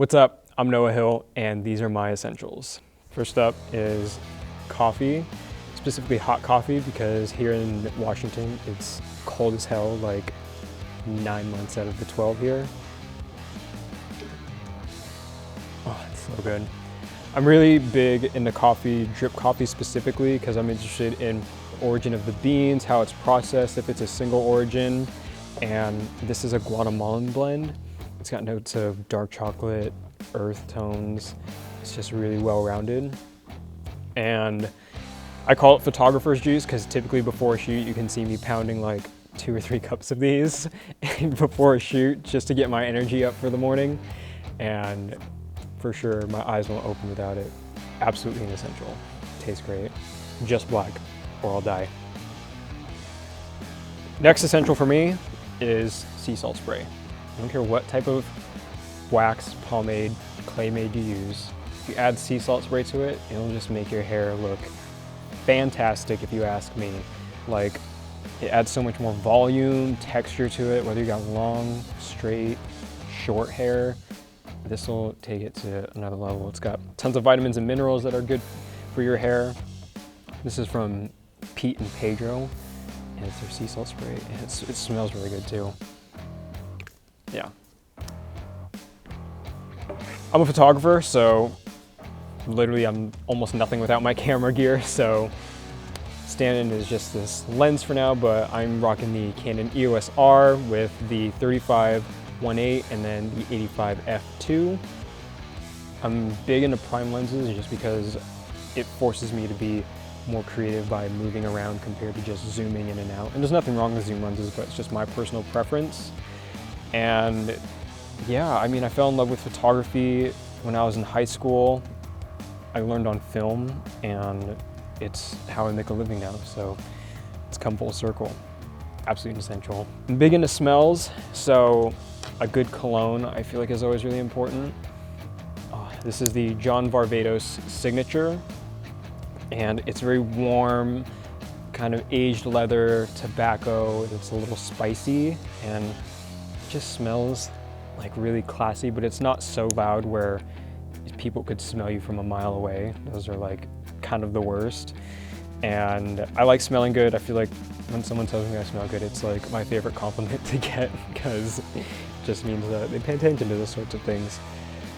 What's up? I'm Noah Hill, and these are my essentials. First up is coffee, specifically hot coffee, because here in Washington, it's cold as hell, like 9 months out of the 12 here. Oh, it's so good. I'm really big into coffee, drip coffee specifically, because I'm interested in the origin of the beans, how it's processed, if it's a single origin. And this is a Guatemalan blend. It's got notes of dark chocolate, earth tones. It's just really well-rounded. And I call it photographer's juice because typically before a shoot, you can see me pounding like 2 or 3 cups of these before a shoot just to get my energy up for the morning. And for sure, my eyes won't open without it. Absolutely an essential. Tastes great. Just black or I'll die. Next essential for me is sea salt spray. I don't care what type of wax, pomade, claymade you use. If you add sea salt spray to it, it'll just make your hair look fantastic if you ask me. Like, it adds so much more volume, texture to it, whether you got long, straight, short hair. This will take it to another level. It's got tons of vitamins and minerals that are good for your hair. This is from Pete and Pedro, and it's their sea salt spray. And it smells really good too. Yeah. I'm a photographer, so literally I'm almost nothing without my camera gear. So stand-in is just this lens for now, but I'm rocking the Canon EOS R with the 35-1.8 and then the 85 f2. I'm big into prime lenses just because it forces me to be more creative by moving around compared to just zooming in and out. And there's nothing wrong with zoom lenses, but it's just my personal preference. And yeah, I mean, I fell in love with photography when I was in high school. I learned on film, and it's how I make a living now, so it's come full circle. Absolutely essential. I'm big into smells, so a good cologne I feel like is always really important. This is the John Varvatos Signature, and it's very warm, kind of aged leather, tobacco. It's a little spicy, and it just smells like really classy, but it's not so loud where people could smell you from a mile away. Those are like kind of the worst. And I like smelling good. I feel like when someone tells me I smell good, it's like my favorite compliment to get, because it just means that they pay attention to those sorts of things.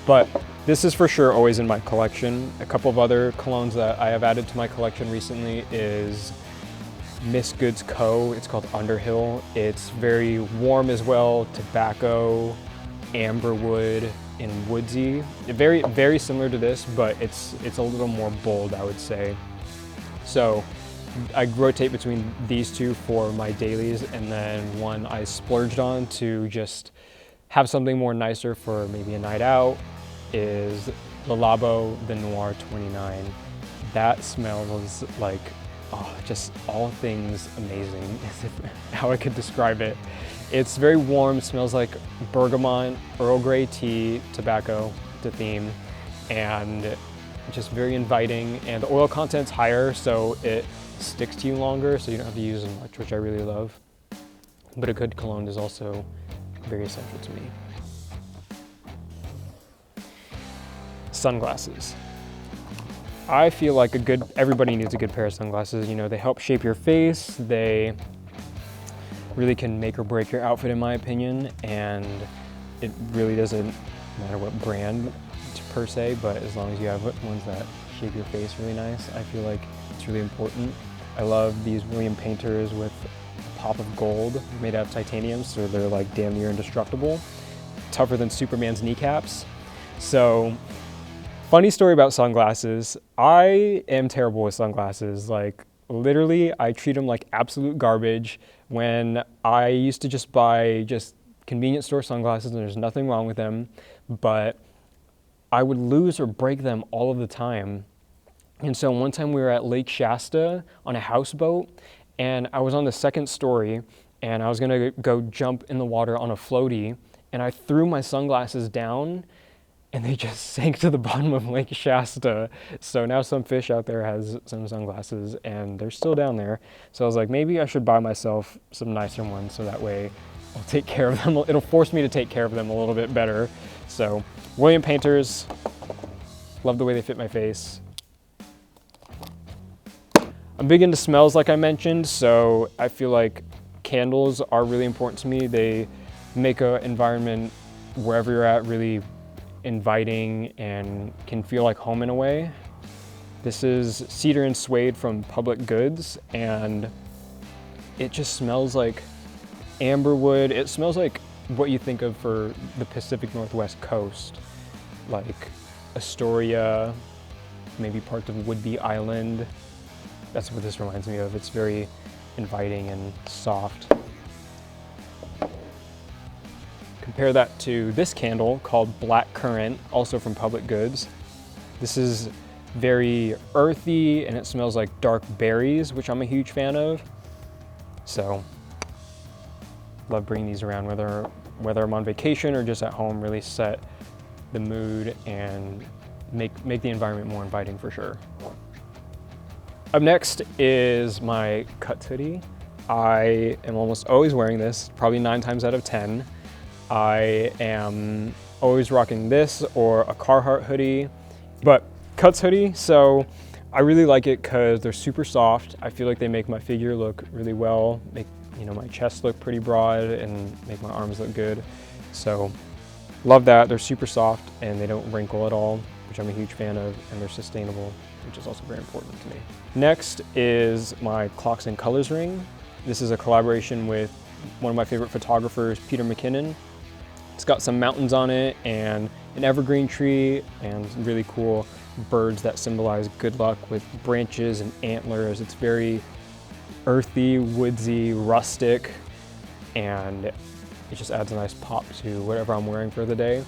But this is for sure always in my collection. A couple of other colognes that I have added to my collection recently is Miss Goods Co. It's called Underhill. It's very warm as well, tobacco, amberwood, and woodsy. Very, very similar to this, but it's a little more bold, I would say. So I rotate between these two for my dailies, and then one I splurged on to just have something more nicer for maybe a night out is Le Labo the Noir 29. That smells like, oh, just all things amazing, is how I could describe it. It's very warm, smells like bergamot, Earl Grey tea, tobacco to theme, and just very inviting. And the oil content's higher, so it sticks to you longer, so you don't have to use as much, which I really love. But a good cologne is also very essential to me. Sunglasses. I feel like everybody needs a good pair of sunglasses. You know, they help shape your face. They really can make or break your outfit, in my opinion. And it really doesn't matter what brand per se, but as long as you have ones that shape your face really nice, I feel like it's really important. I love these William Painters with a pop of gold made out of titanium, so they're like damn near indestructible. Tougher than Superman's kneecaps. So, funny story about sunglasses. I am terrible with sunglasses. Like, literally, I treat them like absolute garbage. When I used to just buy convenience store sunglasses, and there's nothing wrong with them, but I would lose or break them all of the time. And so one time we were at Lake Shasta on a houseboat, and I was on the 2nd story, and I was gonna go jump in the water on a floaty, and I threw my sunglasses down, and they just sank to the bottom of Lake Shasta. So now some fish out there has some sunglasses, and they're still down there. So I was like, maybe I should buy myself some nicer ones, so that way I'll take care of them. It'll force me to take care of them a little bit better. So William Painters, love the way they fit my face. I'm big into smells, like I mentioned, so I feel like candles are really important to me. They make an environment wherever you're at really inviting and can feel like home in a way. This is Cedar and Suede from Public Goods, and it just smells like amberwood. It smells like what you think of for the Pacific Northwest coast, like Astoria, maybe parts of Whidbey Island. That's what this reminds me of. It's very inviting and soft. Compare that to this candle called Black Currant, also from Public Goods. This is very earthy and it smells like dark berries, which I'm a huge fan of. So, love bringing these around, whether I'm on vacation or just at home, really set the mood and make the environment more inviting for sure. Up next is my Cuts hoodie. I am almost always wearing this, probably 9 times out of 10. I am always rocking this or a Carhartt hoodie, but Cuts hoodie, so I really like it because they're super soft. I feel like they make my figure look really well, make my chest look pretty broad and make my arms look good. So love that. They're super soft and they don't wrinkle at all, which I'm a huge fan of, and they're sustainable, which is also very important to me. Next is my Clocks and Colors ring. This is a collaboration with one of my favorite photographers, Peter McKinnon. It's got some mountains on it and an evergreen tree and really cool birds that symbolize good luck with branches and antlers. It's very earthy, woodsy, rustic, and it just adds a nice pop to whatever I'm wearing for the day.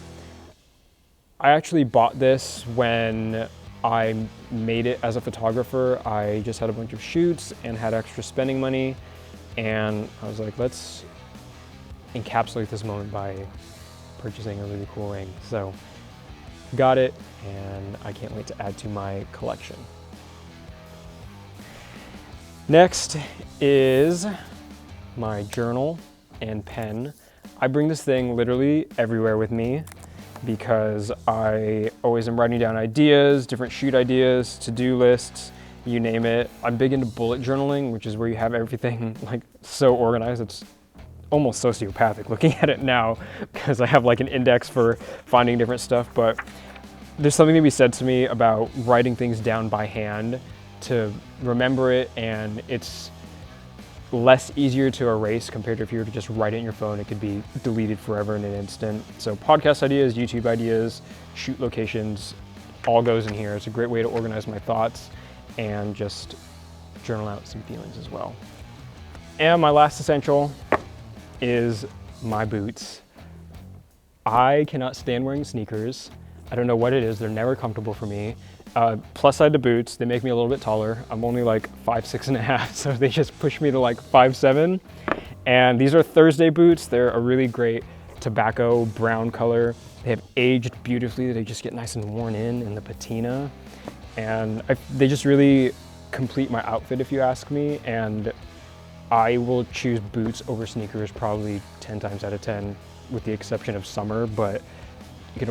I actually bought this when I made it as a photographer. I just had a bunch of shoots and had extra spending money, and I was like, let's encapsulate this moment by purchasing a really cool ring. So got it, and I can't wait to add to my collection. Next is my journal and pen. I bring this thing literally everywhere with me because I always am writing down ideas, different shoot ideas, to-do lists, you name it. I'm big into bullet journaling, which is where you have everything like so organized. It's almost sociopathic looking at it now because I have like an index for finding different stuff, but there's something to be said to me about writing things down by hand to remember it, and it's less easier to erase compared to if you were to just write it in your phone. It could be deleted forever in an instant. So podcast ideas, YouTube ideas, shoot locations, all goes in here. It's a great way to organize my thoughts and just journal out some feelings as well. And my last essential is my boots. I cannot stand wearing sneakers. I don't know what it is, they're never comfortable for me. Plus side to boots, they make me a little bit taller. I'm only like 5'6.5", so they just push me to like 5'7". And these are Thursday boots. They're a really great tobacco brown color. They have aged beautifully. They just get nice and worn in the patina. And they just really complete my outfit if you ask me. And I will choose boots over sneakers probably 10 times out of 10, with the exception of summer, but you can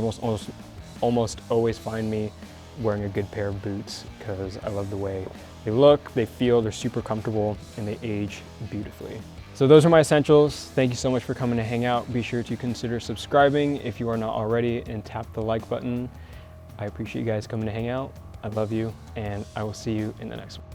almost always find me wearing a good pair of boots because I love the way they look, they feel, they're super comfortable, and they age beautifully. So those are my essentials. Thank you so much for coming to hang out. Be sure to consider subscribing if you are not already and tap the like button. I appreciate you guys coming to hang out. I love you, and I will see you in the next one.